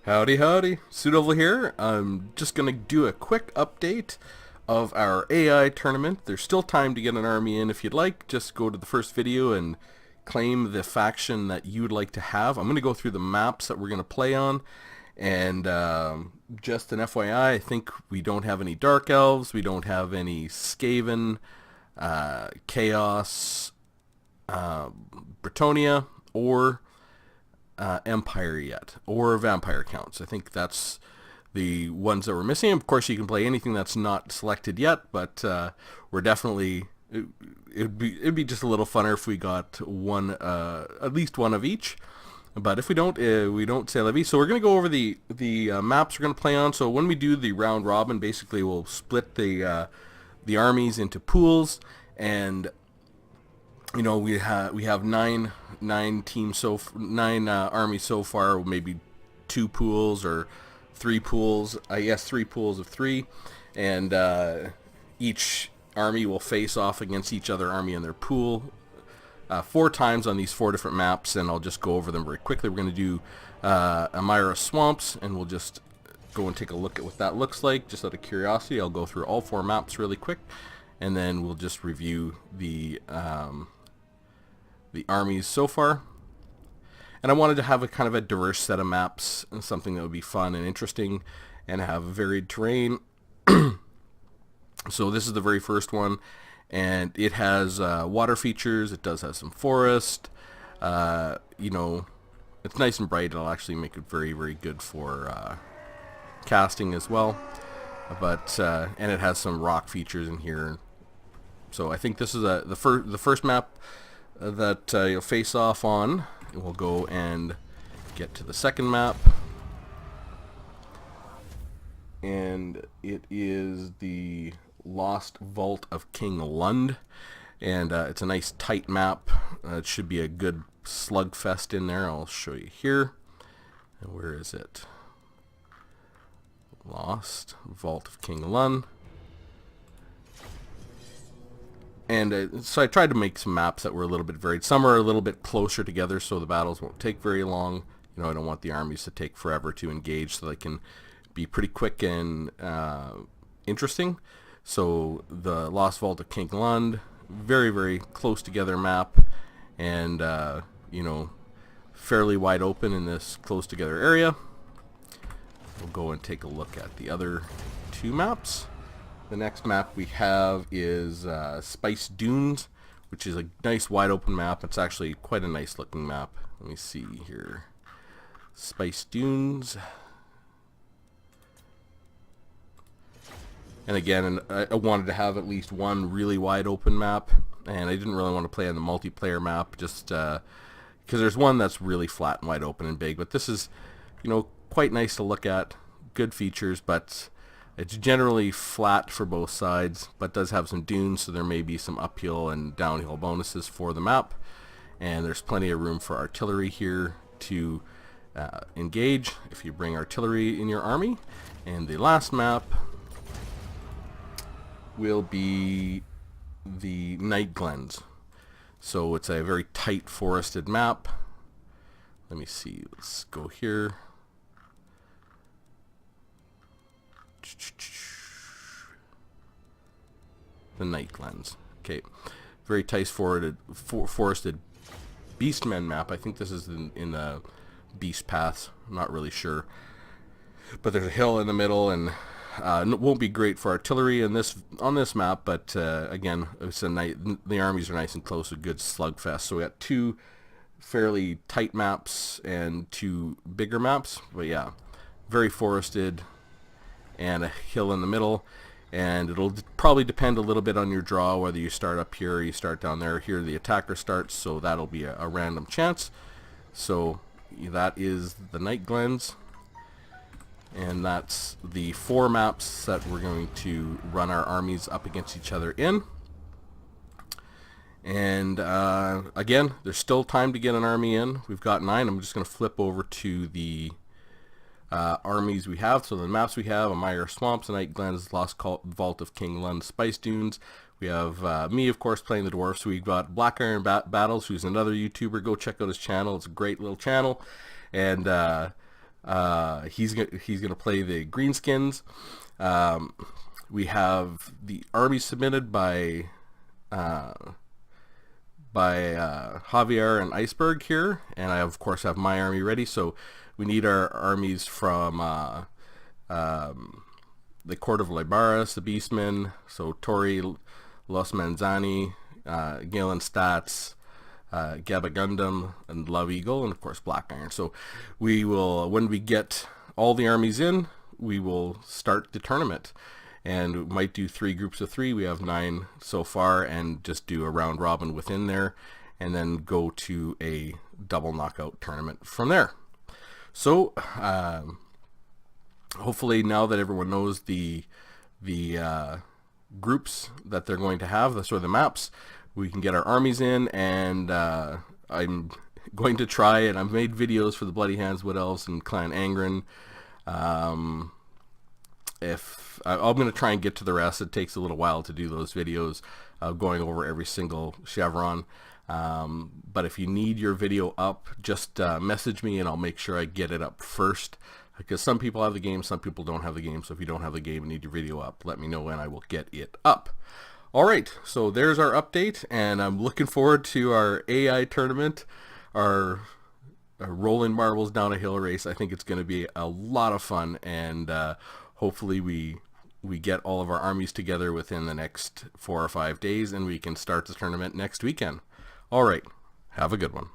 Howdy, howdy. Sudovle here. I'm just going to do a quick update of our AI tournament. There's still time to get an army in if you'd like. Just go to the first video and claim the faction that you'd like to have. I'm going to go through the maps that we're going to play on. And just an FYI, I think we don't have any Dark Elves. We don't have any Skaven, Chaos, Bretonia, or Empire yet, or Vampire Counts. I think that's the ones that we're missing. Of course, you can play anything that's not selected yet, but we're definitely it'd be just a little funner if we got one, at least one of each. But if we don't say levy. So we're gonna go over the maps we're gonna play on. So when we do the round robin, basically we'll split the armies into pools, and you know, we have nine teams, so nine armies so far. Maybe two pools or three pools. I guess three pools of three, and each army will face off against each other army in their pool four times on these four different maps, and I'll just go over them very quickly. We're going to do Amira Swamps, and we'll just go and take a look at what that looks like, just out of curiosity. I'll go through all four maps really quick, and then we'll just review the armies so far. And I wanted to have a kind of a diverse set of maps and something that would be fun and interesting and have varied terrain. So this is the very first one, and it has water features. It does have some forest. You know, it's nice and bright. It'll actually make it very, very good for casting as well. But and it has some rock features in here. So I think this is the first map that you'll face off on. We'll go and get to the second map, and it is the Lost Vault of King Lund, and it's a nice tight map. It should be a good slugfest in there. I'll show you here. And where is it? Lost Vault of King Lund. And so I tried to make some maps that were a little bit varied. Some are a little bit closer together, so the battles won't take very long. You know, I don't want the armies to take forever to engage, so they can be pretty quick and interesting. So the Lost Vault of King Lund, very, very close together map, and you know, fairly wide open in this close together area. We'll go and take a look at the other two maps. The next map we have is Spice Dunes, which is a nice wide open map. It's actually quite a nice looking map. Let me see here. Spice Dunes. And again, I wanted to have at least one really wide open map, and I didn't really want to play on the multiplayer map, just because there's one that's really flat and wide open and big. But this is, you know, quite nice to look at. Good features, but it's generally flat for both sides, but does have some dunes, so there may be some uphill and downhill bonuses for the map. And there's plenty of room for artillery here to engage if you bring artillery in your army. And the last map will be the Night Glens. So it's a very tight forested map. Let me see, let's go here. The Night Glens. Okay, very tight forested Beastmen map. I think this is in the Beast Paths. I'm not really sure, but there's a hill in the middle, and it won't be great for artillery on this map. But again, it's the armies are nice and close, a good slugfest. So we got two fairly tight maps and two bigger maps. But yeah, very forested, and a hill in the middle, and it'll probably depend a little bit on your draw, whether you start up here or you start down there. Here the attacker starts, so that'll be a random chance. So that is the Night Glens, and that's the four maps that we're going to run our armies up against each other in. And again, there's still time to get an army in. We've got 9. I'm just going to flip over to the armies we have. So the maps we have: Amira Swamps, Night Glens, Lost Vault of King Lund, Spice Dunes. We have me, of course, playing the dwarfs. We've got Black Iron Battles, who's another YouTuber. Go check out his channel. It's a great little channel. And He's gonna play the Greenskins. We have the army submitted by Javier and Iceberg here, and I of course have my army ready. So we need our armies from the Court of Libaras, the Beastmen, so Tori, Los Manzani, Galen Stats, Gabagundam, and Love Eagle, and of course Black Iron. So we will, when we get all the armies in, we will start the tournament. And we might do 3 groups of 3. We have 9 so far, and just do a round robin within there, and then go to a double knockout tournament from there. So hopefully now that everyone knows the groups that they're going to have, sort of the maps, we can get our armies in. And I'm going to try, and I've made videos for the Bloody Hands, Wood Elves, and Clan Angren. If I'm going to try and get to the rest, it takes a little while to do those videos, going over every single chevron. But if you need your video up, just message me and I'll make sure I get it up first, because some people have the game, some people don't have the game. So if you don't have the game and need your video up, let me know and I will get it up. Alright, so there's our update, and I'm looking forward to our AI tournament, our rolling marbles down a hill race. I think it's going to be a lot of fun, and hopefully we get all of our armies together within the next 4 or 5 days, and we can start the tournament next weekend. Alright, have a good one.